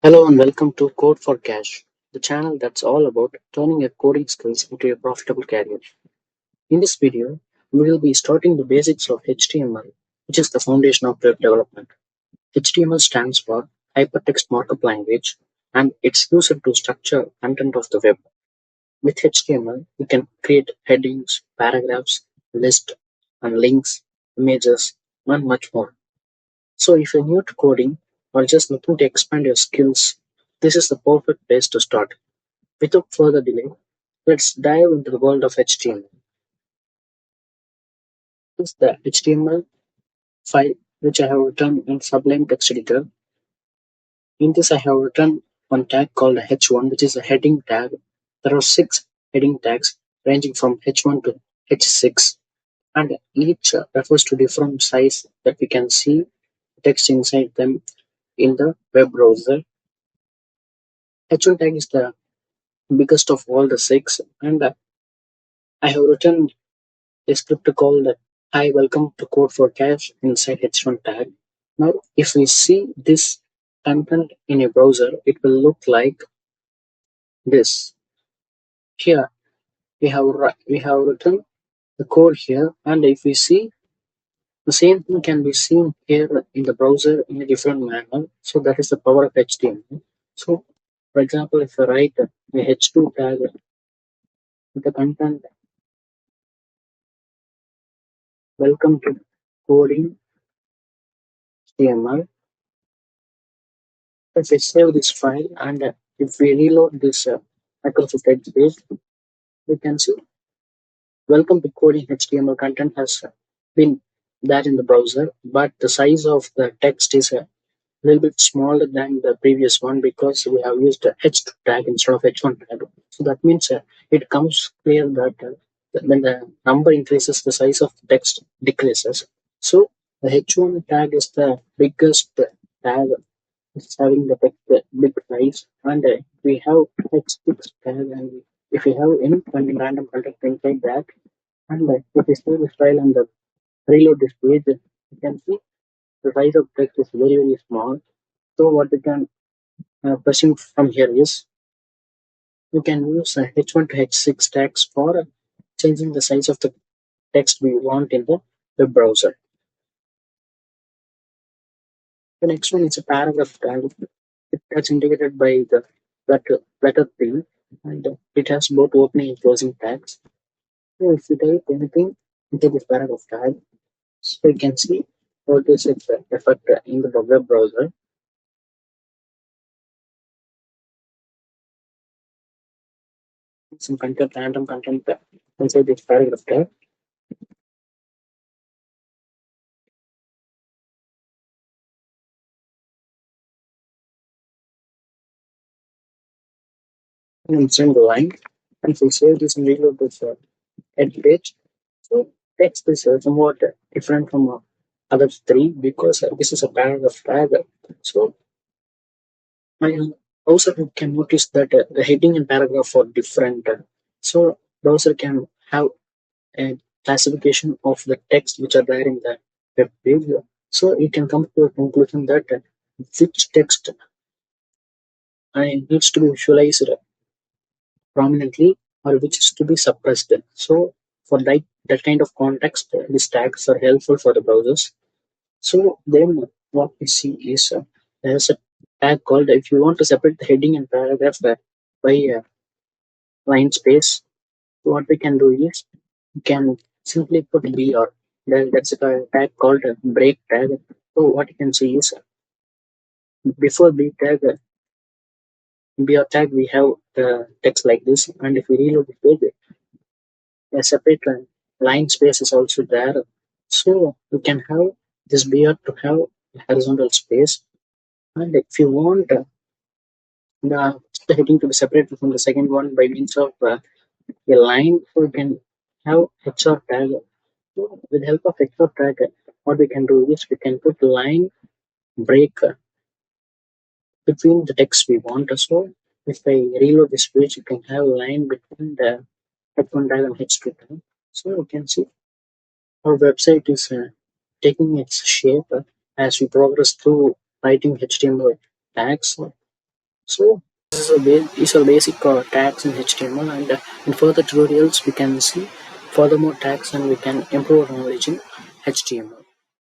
Hello and welcome to Code for Cash, the channel that's all about turning your coding skills into a profitable career. In this video, we will be starting the basics of HTML, which is the foundation of web development. HTML stands for Hypertext Markup Language, and it's used to structure content of the web. With HTML, you can create headings, paragraphs, lists, and links, images, and much more. So if you're new to coding or just looking to expand your skills, this is the perfect place to start. Without further delay, let's dive into the world of HTML. This is the HTML file which I have written in Sublime Text Editor. In this, I have written one tag called H1, which is a heading tag. There are six heading tags ranging from H1 to H6, and each refers to different size that we can see text inside them in the web browser. H1 tag is the biggest of all the six, and I have written a script called "Hi, welcome to Code for Cash" inside H1 tag. Now, if we see this content in a browser, it will look like this. Here we have written the code here, and if we see the same thing can be seen here in the browser in a different manner. So that is the power of HTML. So, for example, if I write a H2 tag with the content "Welcome to Coding HTML," if we save this file and if we reload this Microsoft Edge page, we can see welcome to coding HTML content has been there in the browser, but the size of the text is a little bit smaller than the previous one because we have used a H2 tag instead of H1 tag. So that means it comes clear that when the number increases, the size of the text decreases. So the H1 tag is the biggest tag. It's having the text big size, and we have H6 tag, and if we have any random content inside that, and if we save this file and reload this page, you can see the size of text is very small. So what we can presume from here is we can use H1 to H6 tags for changing the size of the text we want in the web browser. The next one is a paragraph tag. That's indicated by the letter P, and it has both opening and closing tags. So if you type anything into this paragraph tag, so you can see how this effect in the web browser. Some content, random content inside this paragraph tag. And send the line, and we save this and reload this edge page. So text is somewhat different from other three because this is a paragraph tag. So I also can notice that the heading and paragraph are different. So browser can have a classification of the text which are there in the web page. So you can come to a conclusion that which text needs to be visualized prominently or which is to be suppressed. So for that kind of context, these tags are helpful for the browsers. So then what we see is there's a tag called if you want to separate the heading and paragraph by line space, what we can do is we can simply put BR. That's a tag called break tag. So what you can see is before BR tag we have the text like this, and if we reload the page, a separate line space is also there. So you can have this BR to have horizontal space, and if you want the heading to be separated from the second one by means of a line, so we can have HR tag. So with the help of HR tag, what we can do is we can put line break between the text we want. So if I reload this page, you can have a line between the H1 tag and H2 tag. So you can see our website is taking its shape as we progress through writing HTML tags. So these are basic tags in HTML, and in further tutorials we can see further more tags and we can improve our knowledge in HTML.